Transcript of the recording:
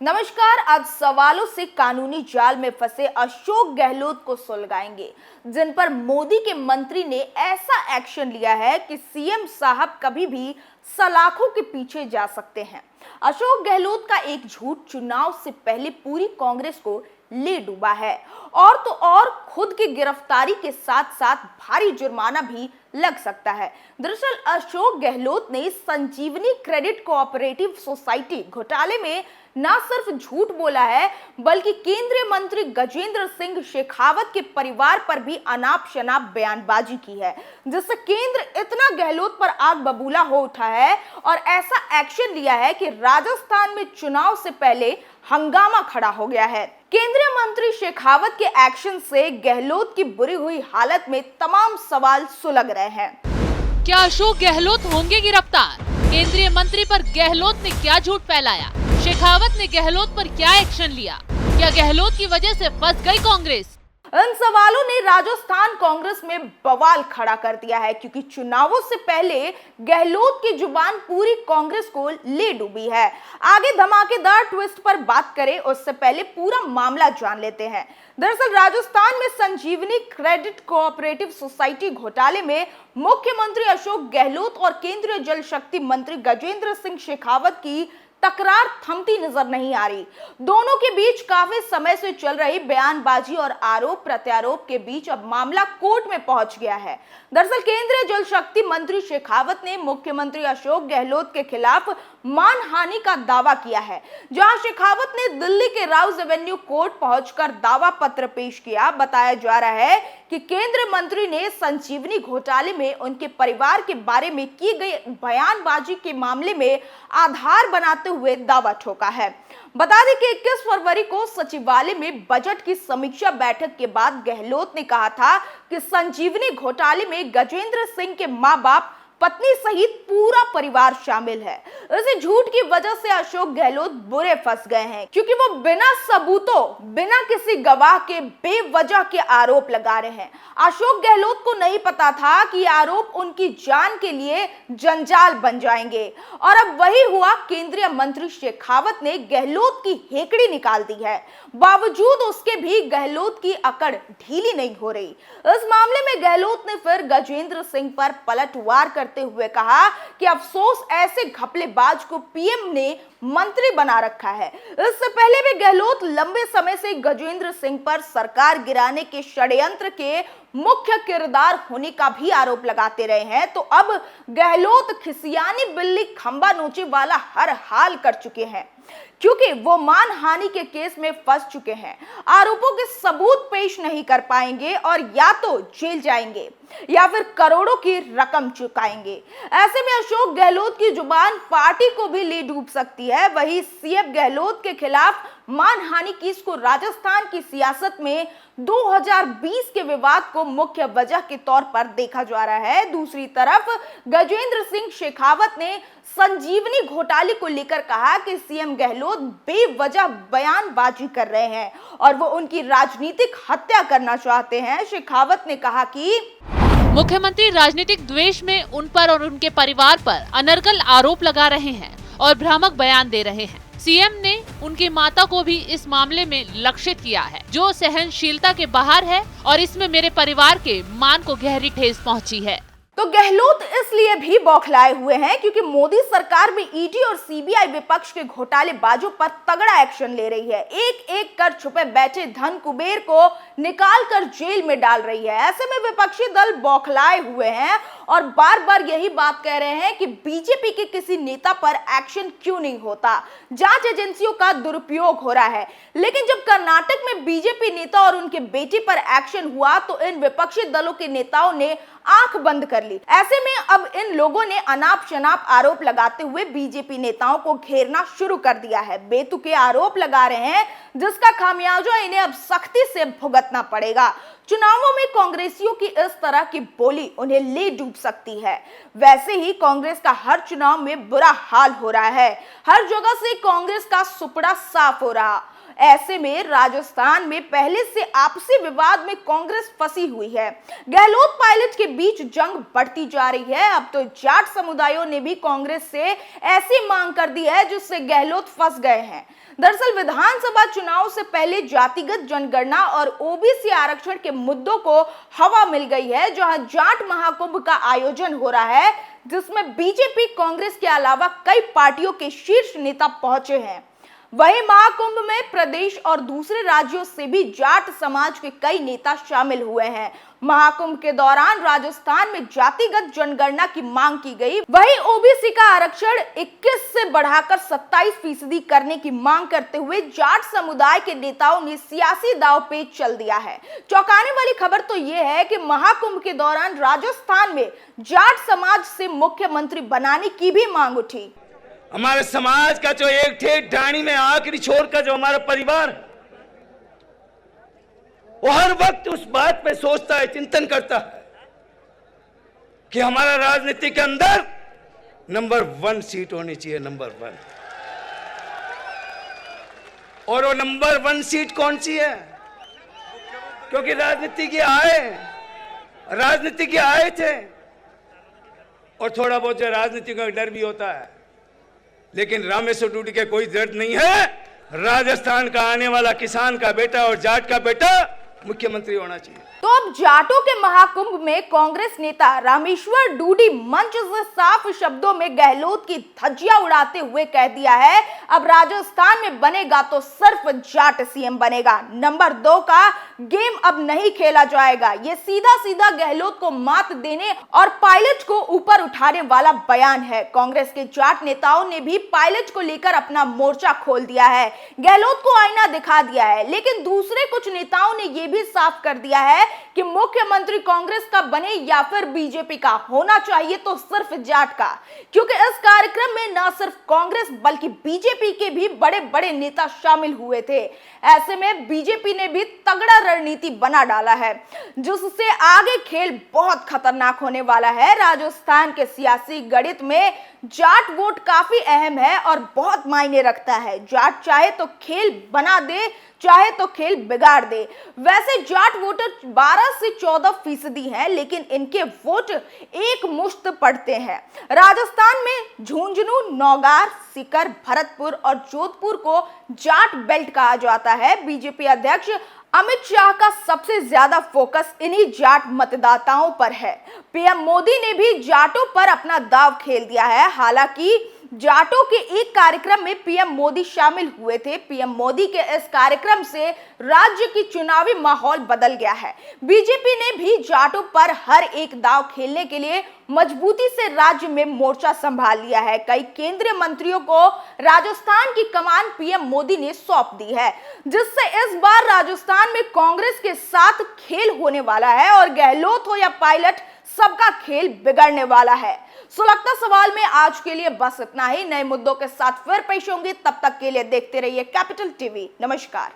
नमस्कार। आज सवालों से कानूनी जाल में फंसे अशोक गहलोत को सुलगाएंगे, जिन पर मोदी के मंत्री ने ऐसा एक्शन लिया है कि सीएम साहब कभी भी सलाखों के पीछे जा सकते हैं। अशोक गहलोत का एक झूठ चुनाव से पहले पूरी कांग्रेस को ले डूबा है और तो और खुद की गिरफ्तारी के साथ साथ भारी जुर्माना भी लग सकता है। दरअसल अशोक गहलोत ने संजीवनी क्रेडिट कोऑपरेटिव सोसाइटी घोटाले में न सिर्फ झूठ बोला है, बल्कि केंद्रीय मंत्री गजेंद्र सिंह शेखावत के परिवार पर भी अनाप शनाप बयानबाजी की है, जिससे केंद्र इतना गहलोत पर आग बबूला हो उठा है और ऐसा एक्शन लिया है कि राजस्थान में चुनाव से पहले हंगामा खड़ा हो गया है। केंद्रीय मंत्री शेखावत के एक्शन से गहलोत की बुरी हुई हालत में तमाम सवाल सुलग रहे हैं। क्या अशोक गहलोत होंगे गिरफ्तार? केंद्रीय मंत्री पर गहलोत ने क्या झूठ फैलाया? शेखावत ने गहलोत पर क्या एक्शन लिया? क्या गहलोत की वजह से फंस गई कांग्रेस? इन सवालों ने राजस्थान कांग्रेस में बवाल खड़ा कर दिया है, क्योंकि चुनावों से पहले गहलोत की जुबान पूरी कांग्रेस को ले डूबी है। आगे धमाकेदार ट्विस्ट पर बात करें उससे पहले पूरा मामला जान लेते हैं। दरअसल राजस्थान में संजीवनी क्रेडिट कोऑपरेटिव सोसाइटी घोटाले में मुख्यमंत्री अशोक गहलोत और केंद्रीय जल शक्ति मंत्री गजेंद्र सिंह शेखावत की तकरार थमती नजर नहीं आ रही। दोनों के बीच काफी समय से चल रही बयानबाजी और आरोप प्रत्यारोप के बीच अब मामला कोर्ट में पहुंच गया है। दरअसल केंद्रीय जल शक्ति मंत्री शेखावत ने मुख्यमंत्री अशोक गहलोत के खिलाफ मानहानि का दावा किया है, जहां शेखावत ने दिल्ली के राउज एवेन्यू कोर्ट पहुंचकर दावा पत्र पेश किया। बताया जा रहा है कि केंद्रीय मंत्री ने संजीवनी घोटाले में उनके परिवार के बारे में की गई बयानबाजी के मामले में आधार बनाते हुए दावा ठोका है। बता दें कि 21 फरवरी को सचिवालय में बजट की समीक्षा बैठक के बाद गहलोत ने कहा था कि संजीवनी घोटाले में गजेंद्र सिंह के मां बाप, पत्नी सहित पूरा परिवार शामिल है। इस झूठ की वजह से अशोक गहलोत बुरे फंस गए हैं, क्योंकि वो बिना सबूतों, बिना किसी गवाह के बेवजह के आरोप लगा रहे हैं। अशोक गहलोत को नहीं पता था कि आरोप उनकी जान के लिए जंजाल बन जाएंगे और अब वही हुआ। केंद्रीय मंत्री शेखावत ने गहलोत की हेकड़ी निकाल दी है, बावजूद उसके भी गहलोत की अकड़ ढीली नहीं हो रही। इस मामले में गहलोत ने फिर गजेंद्र सिंह पर पलटवार करते हुए कहा कि अफसोस ऐसे घपलेबाज को पीएम ने मंत्री बना रखा है। इससे पहले भी गहलोत लंबे समय से गजेंद्र सिंह पर सरकार गिराने के षड्यंत्र के मुख्य किरदार होने का भी आरोप लगाते रहे हैं। तो अब गहलोत खिसियानी बिल्ली खंबा नोचे वाला हर हाल कर चुके हैं, क्योंकि वो मानहानि के केस में फंस चुके हैं। आरोपों के सबूत पेश नहीं कर पाएंगे और या तो जेल जाएंगे या फिर करोड़ों की रकम चुकाएंगे। ऐसे में अशोक गहलोत की जुबान पार्टी को भी ले डूब सकती है। वही सीएम गहलोत के खिलाफ मानहानि केस को राजस्थान की सियासत में 2020 के विवाद को मुख्य वजह के तौर पर देखा जा रहा है। दूसरी तरफ गजेंद्र सिंह शेखावत ने संजीवनी घोटाले को लेकर कहा कि सीएम गहलोत बेवजह बयानबाजी कर रहे हैं और वो उनकी राजनीतिक हत्या करना चाहते हैं। शेखावत ने कहा कि मुख्यमंत्री राजनीतिक द्वेष में उन पर और उनके परिवार पर अनर्गल आरोप लगा रहे हैं और भ्रामक बयान दे रहे हैं। सीएम ने उनकी माता को भी इस मामले में लक्षित किया है, जो सहनशीलता के बाहर है और इसमें मेरे परिवार के मान को गहरी ठेस पहुंची है। तो गहलोत इसलिए भी बौखलाए हुए हैं क्योंकि मोदी सरकार में ईडी और सीबीआई विपक्ष के घोटालेबाजों पर तगड़ा एक्शन ले रही है। एक एक कर छुपे बैठे धन कुबेर को निकाल कर जेल में डाल रही है। ऐसे में विपक्षी दल बौखलाए हुए हैं और बार बार यही बात कह रहे हैं कि बीजेपी के किसी नेता पर एक्शन क्यों नहीं होता, जांच एजेंसियों का दुरुपयोग हो रहा है। लेकिन जब कर्नाटक में बीजेपी नेता और उनके बेटे पर एक्शन हुआ तो इन विपक्षी दलों के नेताओं ने आंख बंद कर ली। ऐसे में अब इन लोगों ने अनाप शनाप आरोप लगाते हुए बीजेपी नेताओं को घेरना शुरू कर दिया है। बेतुके आरोप लगा रहे हैं, जिसका खामियाजा इन्हें अब सख्ती से भुगतना पड़ेगा। चुनावों में कांग्रेसियों की इस तरह की बोली उन्हें ले डूब सकती है। वैसे ही कांग्रेस का हर चुनाव में बुरा हाल हो रहा है। हर जगह से कांग्रेस का सुपड़ा साफ हो रहा। ऐसे में राजस्थान में पहले से आपसी विवाद में कांग्रेस फंसी हुई है। गहलोत पायलट के बीच जंग बढ़ती जा रही है। अब तो जाट समुदायों ने भी कांग्रेस से ऐसी मांग कर दी है जिससे गहलोत फंस गए हैं। दरअसल विधानसभा चुनाव से पहले जातिगत जनगणना और ओबीसी आरक्षण के मुद्दों को हवा मिल गई है, जहां जाट महाकुंभ का आयोजन हो रहा है, जिसमें बीजेपी, कांग्रेस के अलावा कई पार्टियों के शीर्ष नेता पहुंचे हैं। वहीं महाकुंभ में प्रदेश और दूसरे राज्यों से भी जाट समाज के कई नेता शामिल हुए हैं। महाकुंभ के दौरान राजस्थान में जातिगत जनगणना की मांग की गई। वहीं ओबीसी का आरक्षण 21 से बढ़ाकर 27% करने की मांग करते हुए जाट समुदाय के नेताओं ने सियासी दांवपेच चल दिया है। चौंकाने वाली खबर तो यह है कि महाकुंभ के दौरान राजस्थान में जाट समाज से मुख्यमंत्री बनाने की भी मांग उठी। हमारे समाज का जो एक ठेठ ढाणी में आखिरी छोर का जो हमारा परिवार, वो हर वक्त उस बात पे सोचता है, चिंतन करता है कि हमारा राजनीति के अंदर नंबर 1 सीट होनी चाहिए, नंबर 1। और वो नंबर 1 सीट कौन सी है? क्योंकि राजनीति के आए थे, और थोड़ा बहुत जो राजनीति का डर भी होता है, लेकिन रामेश्वर डूडी के कोई डर नहीं है। राजस्थान का आने वाला किसान का बेटा और जाट का बेटा मुख्यमंत्री होना चाहिए। तो अब जाटों के महाकुंभ में कांग्रेस नेता रामेश्वर डूडी मंच से साफ शब्दों में गहलोत की धज्जियां उड़ाते हुए कह दिया है, अब राजस्थान में बनेगा तो सिर्फ जाट सीएम बनेगा, नंबर 2 का गेम अब नहीं खेला जाएगा। ये सीधा सीधा गहलोत को मात देने और पायलट को ऊपर उठाने वाला बयान है। कांग्रेस के जाट नेताओं ने भी पायलट को लेकर अपना मोर्चा खोल दिया है, गहलोत को आईना दिखा दिया है। लेकिन दूसरे कुछ नेताओं ने यह भी साफ कर दिया है कि मुख्यमंत्री कांग्रेस का बने या फिर बीजेपी का, होना चाहिए तो सिर्फ जाट का, क्योंकि इस कार्यक्रम में न सिर्फ कांग्रेस बल्कि बीजेपी के भी बड़े बड़े नेता शामिल हुए थे। ऐसे में बीजेपी ने भी तगड़ा रणनीति बना डाला है, जिससे आगे खेल बहुत खतरनाक होने वाला है। राजस्थान के सियासी गणित में जाट वोट काफी अहम है और बहुत मायने रखता है। जाट चाहे तो खेल बना दे, चाहे तो खेल बिगाड़ दे। वैसे जाट वोटर 12 से 14% हैं, लेकिन इनके वोट एक मुश्त पड़ते हैं। राजस्थान में झुंझुनू, नौगार, सीकर, भरतपुर और जोधपुर को जाट बेल्ट कहा जाता है। बीजेपी अध्यक्ष अमित शाह का सबसे ज्यादा फोकस इन्हीं जाट मतदाताओं पर है। पीएम मोदी ने भी जाटों पर अपना दांव खेल दिया है। हालांकि जाटों के एक कार्यक्रम में पीएम मोदी शामिल हुए थे। पीएम मोदी के इस कार्यक्रम से राज्य की चुनावी माहौल बदल गया है। बीजेपी ने भी जाटों पर हर एक दांव खेलने के लिए मजबूती से राज्य में मोर्चा संभाल लिया है। कई केंद्रीय मंत्रियों को राजस्थान की कमान पीएम मोदी ने सौंप दी है, जिससे इस बार राजस्थान में कांग्रेस के साथ खेल होने वाला है और गहलोत हो या पायलट, सबका खेल बिगड़ने वाला है। सुलगता सवाल में आज के लिए बस इतना ही। नए मुद्दों के साथ फिर पेश होंगे, तब तक के लिए देखते रहिए कैपिटल टीवी। नमस्कार।